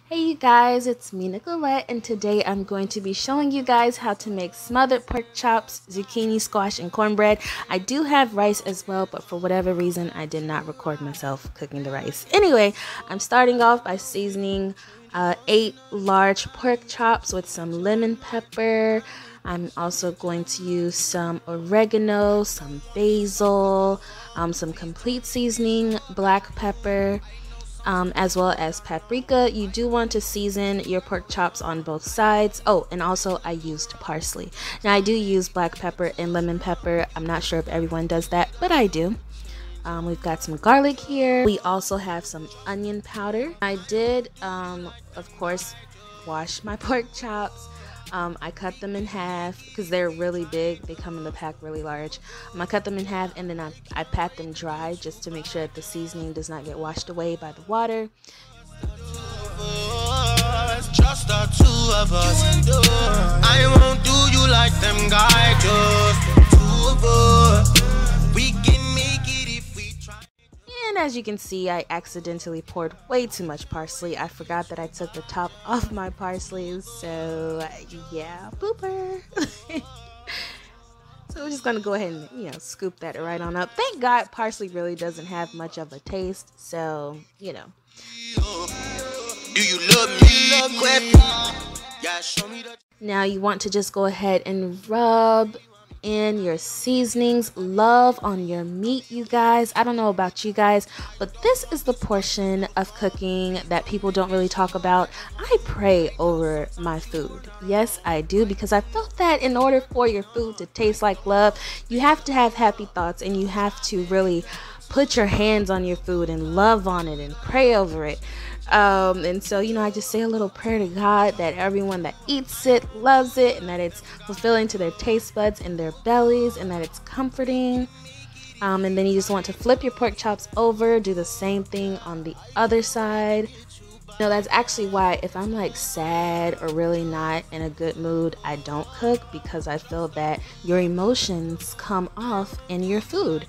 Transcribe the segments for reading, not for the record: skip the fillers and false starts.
Hey you guys, it's me Nicolette, and today I'm going to be showing you guys how to make smothered pork chops, zucchini squash, and cornbread. I do have rice as well, but for whatever reason I did not record myself cooking the rice. Anyway, I'm starting off by seasoning 8 large pork chops with some lemon pepper. I'm also going to use some oregano, some basil, some complete seasoning, black pepper, as well as paprika. You do want to season your pork chops on both sides. Oh, and also I used parsley. Now I do use black pepper and lemon pepper. I'm not sure if everyone does that, but I do. We've got some garlic here. We also have some onion powder. I did, of course, wash my pork chops. I cut them in half because they're really big. They come in the pack really large. I cut them in half and then I pat them dry just to make sure that the seasoning does not get washed away by the water. Just the two of us. I won't do you like them guys. Just the two of us. We can make it if we try. And as you can see, I accidentally poured way too much parsley. I forgot that I took the top off my parsley, so yeah, pooper. So we're just gonna go ahead and, scoop that right on up. Thank God parsley really doesn't have much of a taste, so, Do you love me? Yeah, show me that. Now you want to just go ahead and rub in your seasonings. Love on your meat, you guys. I don't know about you guys, but this is the portion of cooking that people don't really talk about. I pray over my food. Yes, I do, because I felt that in order for your food to taste like love, you have to have happy thoughts and you have to really put your hands on your food and love on it and pray over it. And so, I just say a little prayer to God that everyone that eats it loves it, and that it's fulfilling to their taste buds and their bellies, and that it's comforting. And then you just want to flip your pork chops over, do the same thing on the other side. That's actually why if I'm like sad or really not in a good mood, I don't cook, because I feel that your emotions come off in your food.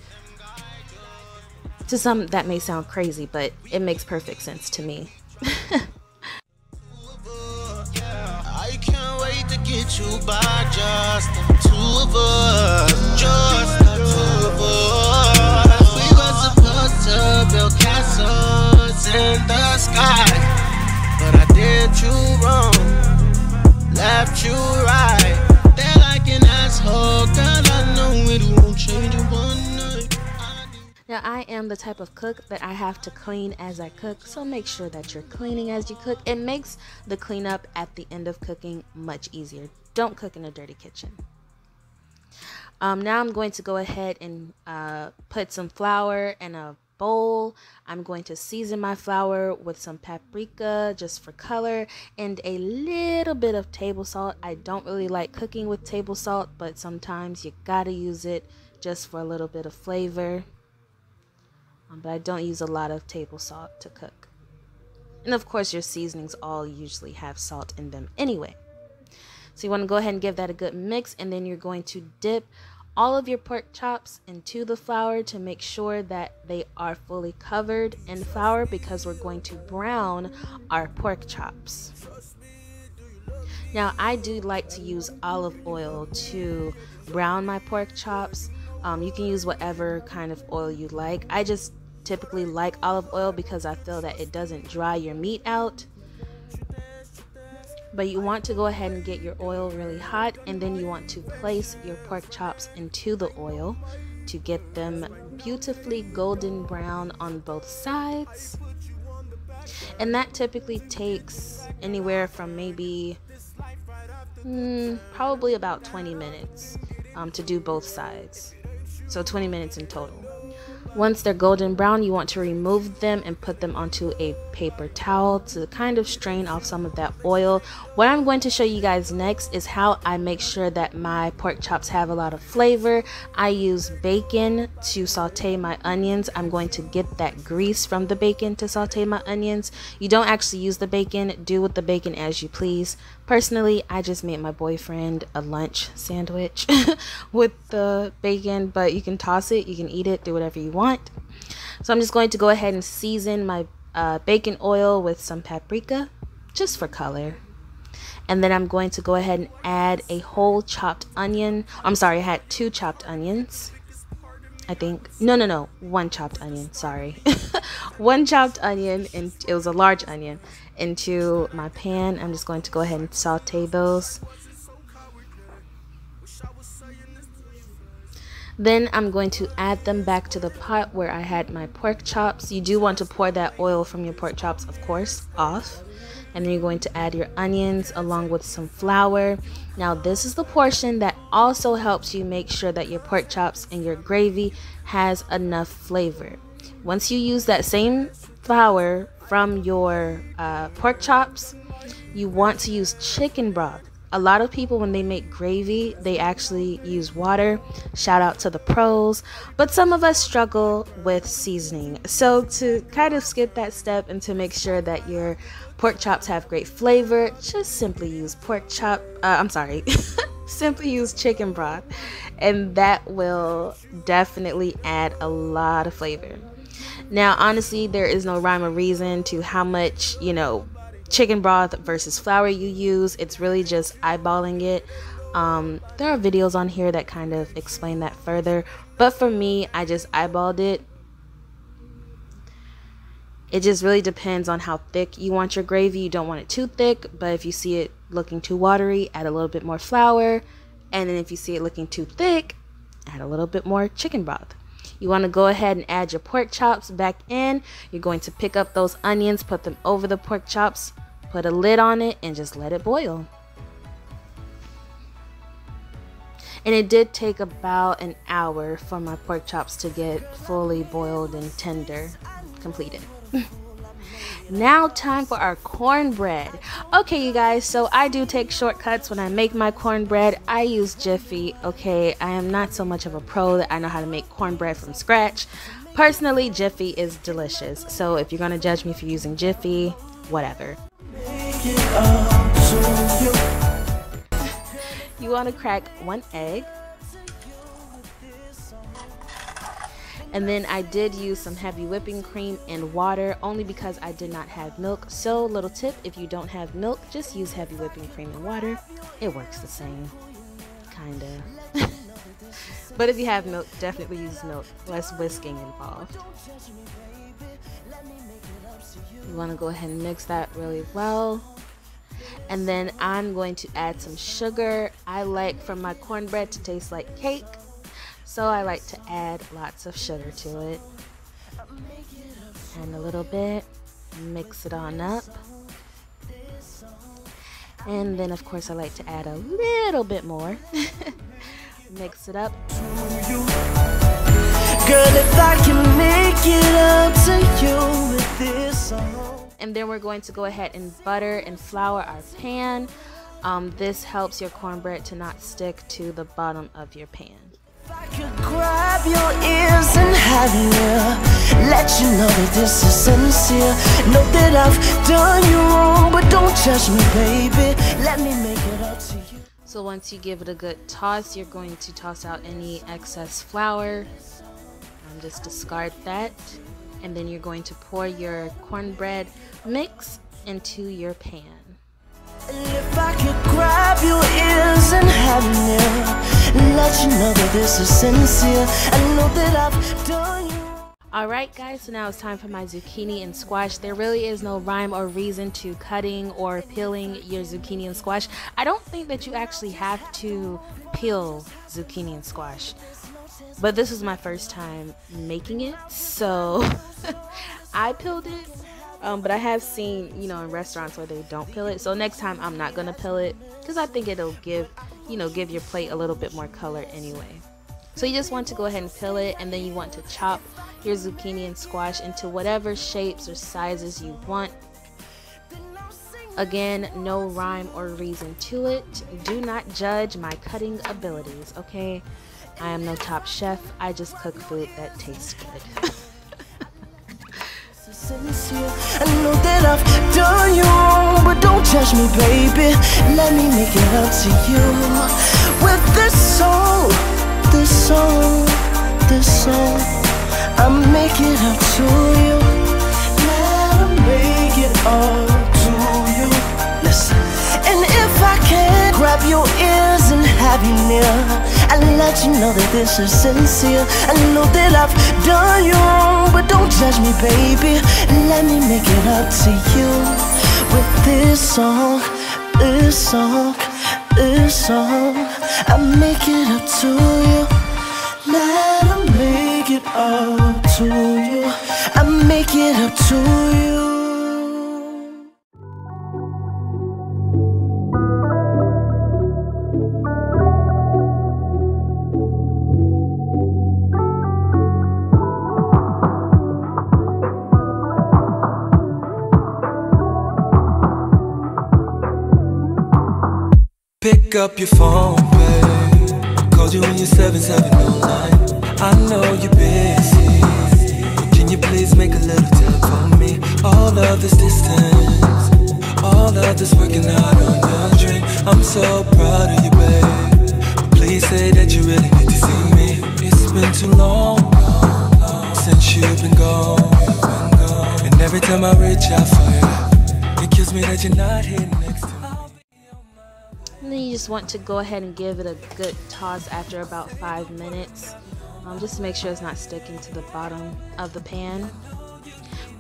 To some, that may sound crazy, but it makes perfect sense to me. I can't wait to get you back, just the two of us. Just the two of us. We were supposed to build castles in the sky, but I did you wrong, left you right. They're like an asshole, girl, I know it won't change in one night. Now, I am the type of cook that I have to clean as I cook, so make sure that you're cleaning as you cook. It makes the cleanup at the end of cooking much easier. Don't cook in a dirty kitchen. Now I'm going to go ahead and put some flour in a bowl. I'm going to season my flour with some paprika just for color and a little bit of table salt. I don't really like cooking with table salt, but sometimes you gotta use it just for a little bit of flavor. But I don't use a lot of table salt to cook. And of course your seasonings all usually have salt in them anyway. So you want to go ahead and give that a good mix, and then you're going to dip all of your pork chops into the flour to make sure that they are fully covered in flour, because we're going to brown our pork chops. Now I do like to use olive oil to brown my pork chops. You can use whatever kind of oil you like. I just typically like olive oil because I feel that it doesn't dry your meat out. But you want to go ahead and get your oil really hot, and then you want to place your pork chops into the oil to get them beautifully golden brown on both sides. And that typically takes anywhere from maybe probably about 20 minutes to do both sides. So 20 minutes in total. Once they're golden brown, you want to remove them and put them onto a paper towel to kind of strain off some of that oil. What I'm going to show you guys next is how I make sure that my pork chops have a lot of flavor. I use bacon to saute my onions. I'm going to get that grease from the bacon to saute my onions. You don't actually use the bacon. Do with the bacon as you please. Personally, I just made my boyfriend a lunch sandwich with the bacon, but you can toss it, you can eat it, do whatever you want. So I'm just going to go ahead and season my bacon oil with some paprika, just for color. And then I'm going to go ahead and add a whole chopped onion. I'm sorry, I had 2 chopped onions, I think. No, 1 chopped onion, sorry. 1 chopped onion, and it was a large onion, into my pan. I'm just going to go ahead and saute those. Then I'm going to add them back to the pot where I had my pork chops. You do want to pour that oil from your pork chops, of course, off. And then you're going to add your onions along with some flour. Now this is the portion that also helps you make sure that your pork chops and your gravy has enough flavor. Once you use that same flour from your pork chops, you want to use chicken broth. A lot of people, when they make gravy, they actually use water. Shout out to the pros. But some of us struggle with seasoning. So to kind of skip that step and to make sure that your pork chops have great flavor, just simply use simply use chicken broth. And that will definitely add a lot of flavor. Now, honestly, there is no rhyme or reason to how much, chicken broth versus flour you use. It's really just eyeballing it. There are videos on here that kind of explain that further, but for me, I just eyeballed it. It just really depends on how thick you want your gravy. You don't want it too thick, but if you see it looking too watery, add a little bit more flour. And then if you see it looking too thick, add a little bit more chicken broth. You want to go ahead and add your pork chops back in. You're going to pick up those onions, put them over the pork chops, put a lid on it, and just let it boil. And it did take about an hour for my pork chops to get fully boiled and tender, completed. Now time for our cornbread. Okay, you guys, so I do take shortcuts when I make my cornbread. I use Jiffy. Okay, I am not so much of a pro that I know how to make cornbread from scratch. Personally, Jiffy is delicious. So if you're gonna judge me for using Jiffy, whatever. You want to crack 1 egg. And then I did use some heavy whipping cream and water only because I did not have milk. So little tip, if you don't have milk, just use heavy whipping cream and water. It works the same, kinda. But if you have milk, definitely use milk. Less whisking involved. You want to go ahead and mix that really well. And then I'm going to add some sugar. I like for my cornbread to taste like cake, so I like to add lots of sugar to it. And a little bit, mix it on up. And then of course I like to add a little bit more. Mix it up. Girl, if I can make it up to you with this song. And then we're going to go ahead and butter and flour our pan. This helps your cornbread to not stick to the bottom of your pan. If I could grab your ears and have you, let you know that this is sincere. Know that I've done you wrong, but don't judge me, baby. Let me make it up to you. So once you give it a good toss, you're going to toss out any excess flour. Just discard that. And then you're going to pour your cornbread mix into your pan. If I could grab your ears and have you, let you know that this is sincere. I know that I've done you. Alright guys, so now it's time for my zucchini and squash. There really is no rhyme or reason to cutting or peeling your zucchini and squash. I don't think that you actually have to peel zucchini and squash. But this is my first time making it, so I peeled it. But I have seen, in restaurants where they don't peel it. So next time I'm not gonna peel it because I think it'll give your plate a little bit more color anyway. So you just want to go ahead and peel it, and then you want to chop your zucchini and squash into whatever shapes or sizes you want. Again, no rhyme or reason to it. Do not judge my cutting abilities, okay? I am no top chef. I just cook food that tastes good. I know that I've done you wrong, but don't judge me, baby. Let me make it up to you with this song, this song, this song. I'll make it up to you. Let me make it up to you. your ears and have you near. I let you know that this is sincere. I know that I've done you wrong, but don't judge me, baby. Let me make it up to you with this song, this song, this song. I make it up to you. Let me make it up to you. I make it up to you. Pick up your phone, babe. Called you on your 7709. I know you're busy, but can you please make a little time for me? All of this distance, all of this working out on your dream. I'm so proud of you, babe. But please say that you really need to see me. It's been too long since you've been gone. And every time I reach out for you, it kills me that you're not here next to me. And then you just want to go ahead and give it a good toss after about 5 minutes, just to make sure it's not sticking to the bottom of the pan.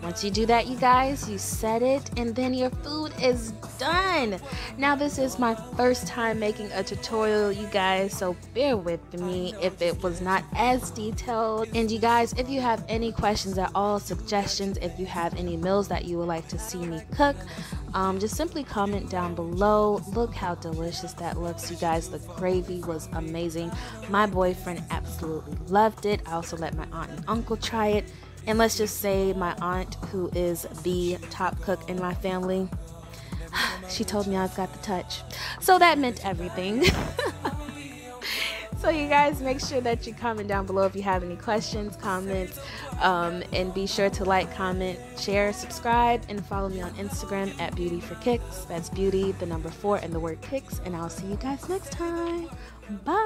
Once you do that, you guys, you set it, and then your food is done. Now, this is my first time making a tutorial, you guys, so bear with me if it was not as detailed. And you guys, if you have any questions at all, suggestions, if you have any meals that you would like to see me cook, just simply comment down below. Look how delicious that looks, you guys. The gravy was amazing. My boyfriend absolutely loved it. I also let my aunt and uncle try it. And let's just say my aunt, who is the top cook in my family, she told me I've got the touch. So that meant everything. So you guys, make sure that you comment down below if you have any questions, comments, and be sure to like, comment, share, subscribe, and follow me on Instagram at Beauty for Kicks. That's beauty, the number 4, and the word kicks. And I'll see you guys next time. Bye.